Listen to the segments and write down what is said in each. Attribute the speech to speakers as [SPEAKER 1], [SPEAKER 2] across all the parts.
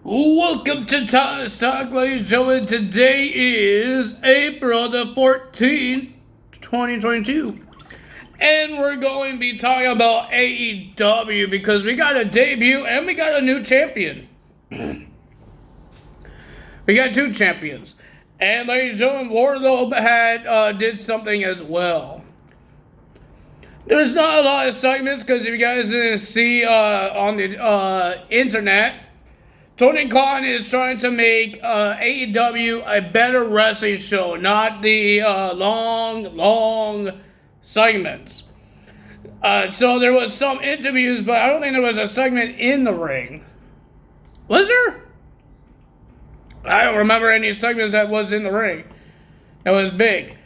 [SPEAKER 1] Welcome to Thomas Talk, ladies and gentlemen. Today is April the 14th, 2022. And we're going to be talking about AEW because we got a debut and we got a new champion. We got two champions. And ladies and gentlemen, Wardlow did something as well. There's not a lot of segments because if you guys didn't see on the internet, Tony Khan is trying to make AEW a better wrestling show, not the long segments. So there was some interviews, but I don't think there was a segment in the ring. Was there? I don't remember any segments that was in the ring. That was big.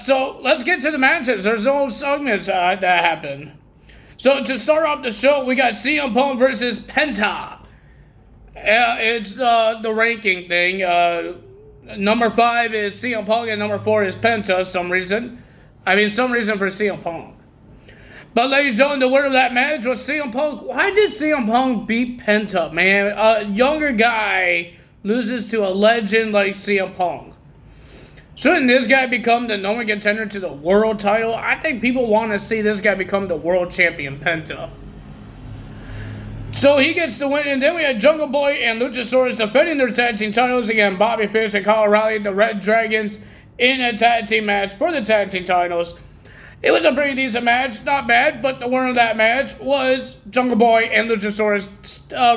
[SPEAKER 1] So let's get to the matches. There's no segments that happened. So to start off the show, we got CM Punk versus Penta. It's the ranking thing. Number 5 is CM Punk and number 4 is Penta. Some reason for CM Punk. But ladies and gentlemen, the winner of that match was CM Punk. Why did CM Punk beat Penta, man? A younger guy loses to a legend like CM Punk. Shouldn't this guy become the number one contender to the world title? I think people want to see this guy become the world champion, Penta. So he gets the win, and then we had Jungle Boy and Luchasaurus defending their tag team titles again. Bobby Fish and Kyle O'Reilly, the Red Dragons, in a tag team match for the tag team titles. It was a pretty decent match, not bad, but the winner of that match was Jungle Boy and Luchasaurus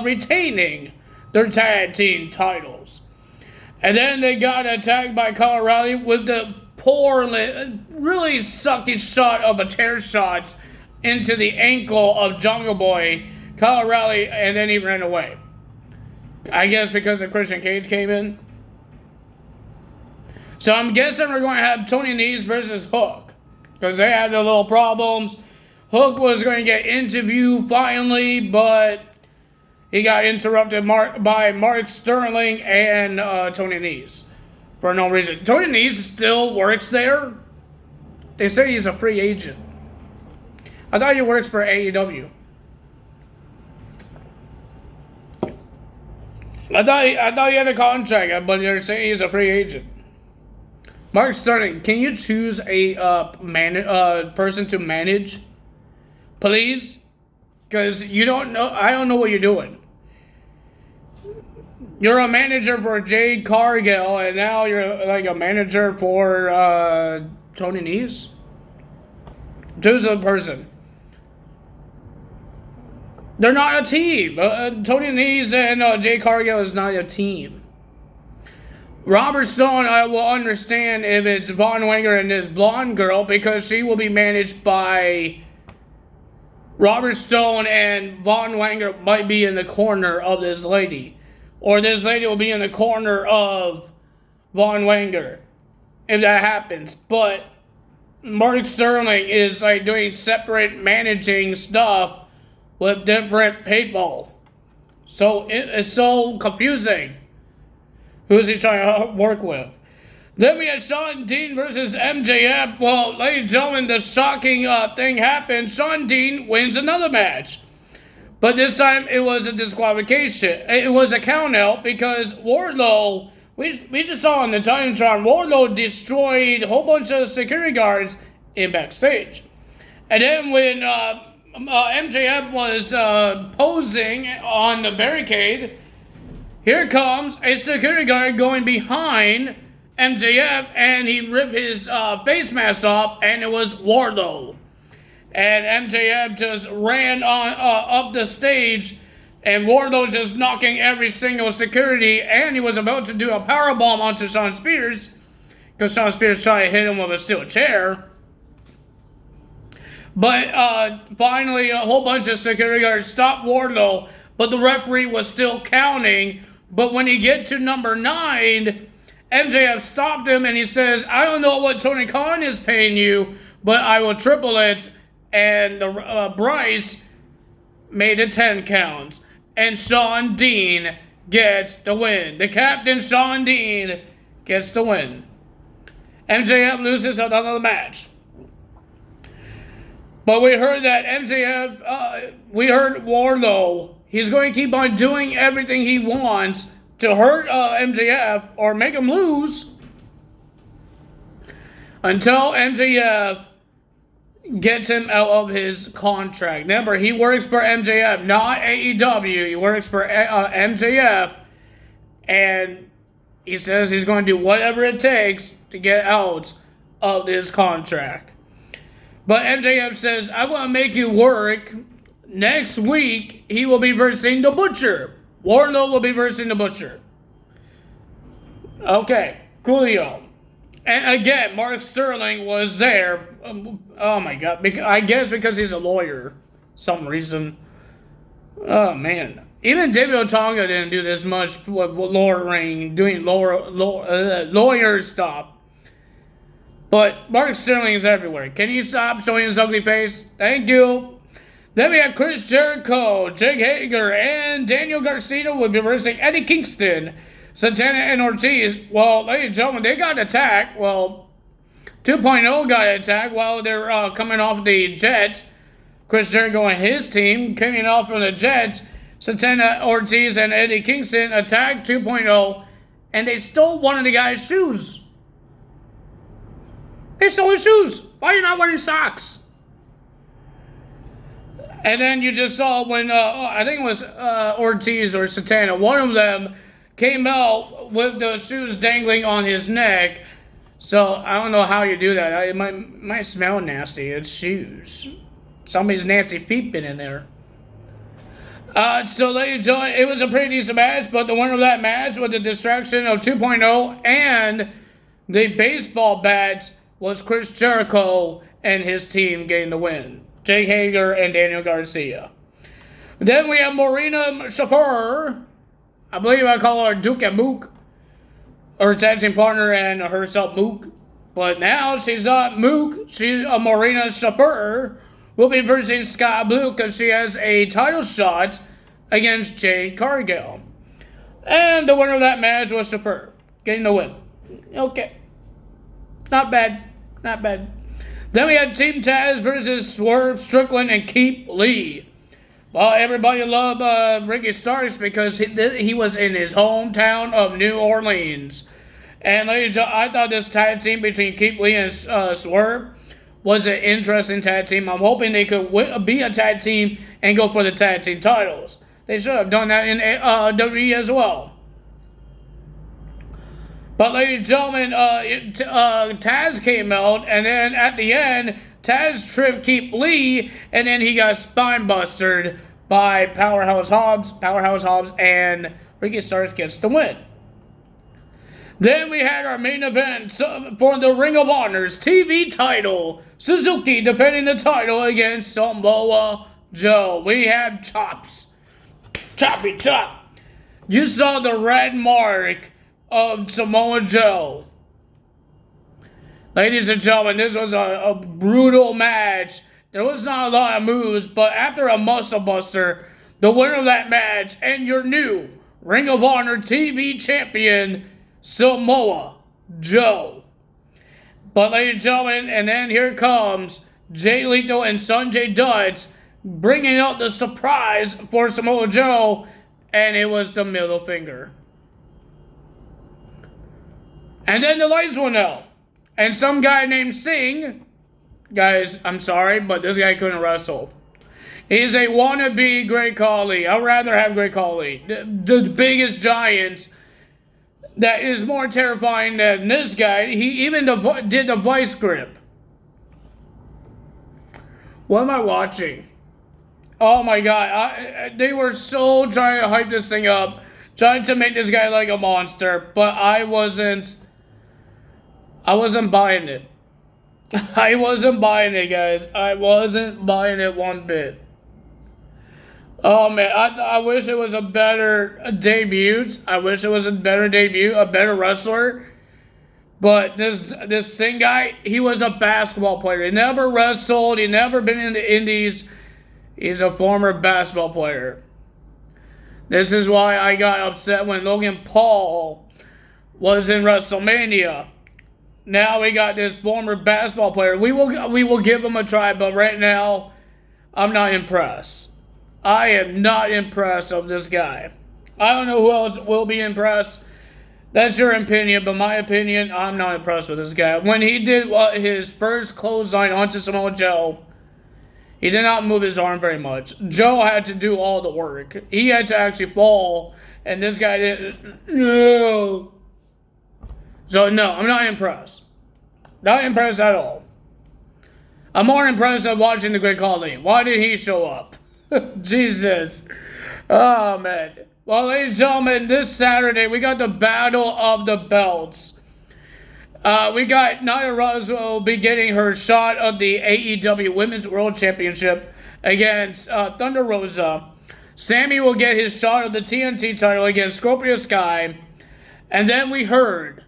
[SPEAKER 1] retaining their tag team titles. And then they got attacked by Kyle O'Reilly with the poor, really sucky shot of a chair shot into the ankle of Jungle Boy, Kyle O'Reilly, and then he ran away. I guess because the Christian Cage came in. So I'm guessing we're going to have Tony Nese versus Hook, because they had their little problems. Hook was going to get interviewed finally, but he got interrupted by Mark Sterling and Tony Nese for no reason. Tony Nese still works there. They say he's a free agent. I thought he works for AEW. I thought he had a contract, but they're saying he's a free agent. Mark Sterling, can you choose a person to manage, please? Because you don't know. I don't know what you're doing. You're a manager for Jade Cargill, and now you're like a manager for Tony Nese. Choose a person. They're not a team. Tony Nese and Jay Cargill is not a team. Robert Stone, I will understand if it's Von Wanger and this blonde girl, because she will be managed by Robert Stone, and Von Wanger might be in the corner of this lady. Or this lady will be in the corner of Von Wanger, if that happens. But Mark Sterling is like doing separate managing stuff with different people. So it's so confusing. Who's he trying to work with? Then we had Shawn Dean versus MJF. Well, ladies and gentlemen, the shocking thing happened. Shawn Dean wins another match. But this time it was a disqualification. It was a count out because Wardlow, we just saw on the Titantron, Wardlow destroyed a whole bunch of security guards in backstage. And then when MJF was posing on the barricade, here comes a security guard going behind MJF, and he ripped his face mask off, and it was Wardlow. And MJF just ran on up the stage, and Wardlow just knocking every single security, and he was about to do a powerbomb onto Shawn Spears, because Shawn Spears tried to hit him with a steel chair. But finally, a whole bunch of security guards stopped Wardlow, but the referee was still counting. But when he get to number 9, MJF stopped him, and he says, I don't know what Tony Khan is paying you, but I will triple it. And Bryce made it 10 counts. And Shawn Dean gets the win. The captain, Shawn Dean, gets the win. MJF loses another match. But we heard that MJF, we heard Wardlow, he's going to keep on doing everything he wants to hurt MJF or make him lose until MJF gets him out of his contract. Remember, he works for MJF, not AEW. He works for MJF, and he says he's going to do whatever it takes to get out of this contract. But MJF says, I'm going to make you work. Next week, he will be versing the Butcher. Wardlow will be versing the Butcher. Okay, coolio. And again, Mark Sterling was there. Oh my God. I guess because he's a lawyer. Some reason. Oh man. Even David Otunga didn't do this much with doing lawyer stuff. But Mark Sterling is everywhere. Can you stop showing his ugly face? Thank you. Then we have Chris Jericho, Jake Hager, and Daniel Garcia will be versing Eddie Kingston, Santana, and Ortiz. Well, ladies and gentlemen, they got attacked. Well, 2.0 got attacked while they're coming off the Jets. Chris Jericho and his team coming off from the Jets. Santana, Ortiz, and Eddie Kingston attacked 2.0, and they stole one of the guy's shoes. They stole his shoes. Why are you not wearing socks? And then you just saw when, I think it was Ortiz or Santana, one of them came out with the shoes dangling on his neck. So I don't know how you do that. It might smell nasty. It's shoes. Somebody's nasty peeping in there. So ladies and gentlemen, it was a pretty decent match, but the winner of that match with the distraction of 2.0 and the baseball bats was Chris Jericho and his team getting the win. Jake Hager and Daniel Garcia. Then we have Marina Shafir. I believe I call her Duke and Mook. Her tag team partner and herself Mook. But now she's not Mook. She's Marina Shafir. Will be versing Scott Blue because she has a title shot against Jade Cargill. And the winner of that match was Shafir, getting the win. Okay. Not bad. Not bad. Then we had Team Taz versus Swerve Strickland and Keith Lee. Well, everybody loved Ricky Starks because he was in his hometown of New Orleans. And ladies and gentlemen, I thought this tag team between Keith Lee and Swerve was an interesting tag team. I'm hoping they could be a tag team and go for the tag team titles. They should have done that in WWE as well. But ladies and gentlemen, Taz came out, and then at the end, Taz tripped Keith Lee, and then he got spine-bustered by Powerhouse Hobbs, and Ricky Starks gets the win. Then we had our main event for the Ring of Honor's TV title. Suzuki defending the title against Samoa Joe. We have chops. Choppy chop. You saw the red mark of Samoa Joe. Ladies and gentlemen, this was a brutal match. There was not a lot of moves, but after a muscle buster, the winner of that match and your new Ring of Honor TV champion, Samoa Joe. But ladies and gentlemen, and then here comes Jay Lethal and Sanjay Dutt bringing out the surprise for Samoa Joe, and it was the middle finger. And then the lights went out. And some guy named Singh, guys, I'm sorry, but this guy couldn't wrestle. He's a wannabe Great Khali. I'd rather have Great Khali. The biggest giant that is more terrifying than this guy. He even did the vice grip. What am I watching? Oh my God. They were so trying to hype this thing up. Trying to make this guy like a monster. But I wasn't buying it. I wasn't buying it, guys. I wasn't buying it one bit. Oh man, I wish it was a better debut. I wish it was a better debut, a better wrestler. But this Singh guy, he was a basketball player. He never wrestled. He never been in the indies. He's a former basketball player. This is why I got upset when Logan Paul was in WrestleMania. Now we got this former basketball player. We will give him a try, but right now, I'm not impressed. I am not impressed with this guy. I don't know who else will be impressed. That's your opinion, but my opinion, I'm not impressed with this guy. When he did his first clothesline onto Samoa Joe, he did not move his arm very much. Joe had to do all the work. He had to actually fall, and this guy didn't. No. So, no, I'm not impressed. Not impressed at all. I'm more impressed at watching the Great Khali. Why did he show up? Jesus. Oh, man. Well, ladies and gentlemen, this Saturday, we got the Battle of the Belts. We got Nia Rose will be getting her shot of the AEW Women's World Championship against Thunder Rosa. Sammy will get his shot of the TNT title against Scorpio Sky. And then we heard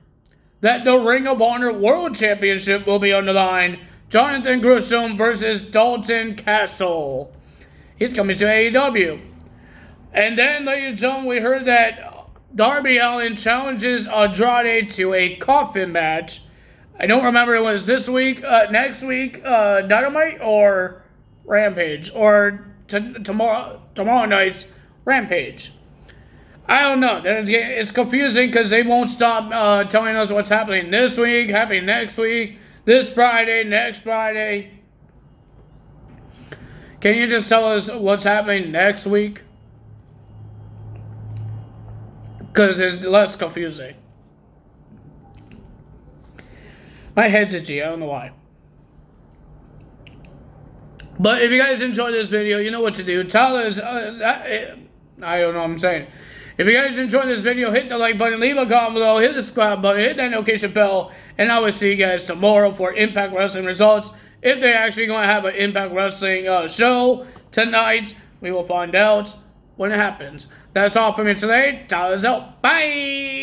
[SPEAKER 1] that the Ring of Honor World Championship will be on the line. Jonathan Gresham versus Dalton Castle. He's coming to AEW. And then, ladies and gentlemen, we heard that Darby Allin challenges Andrade to a coffin match. I don't remember it was this week, next week, Dynamite or Rampage, or tomorrow night's Rampage. I don't know. It's confusing because they won't stop telling us what's happening this week, happening next week, this Friday, next Friday. Can you just tell us what's happening next week? Because it's less confusing. My head's itchy. I don't know why. But if you guys enjoyed this video, you know what to do. Tell us. I don't know what I'm saying. If you guys enjoyed this video, hit the like button, leave a comment below, hit the subscribe button, hit that notification bell, and I will see you guys tomorrow for Impact Wrestling results. If they're actually going to have an Impact Wrestling show tonight, we will find out when it happens. That's all for me today. Tyler's out. Bye!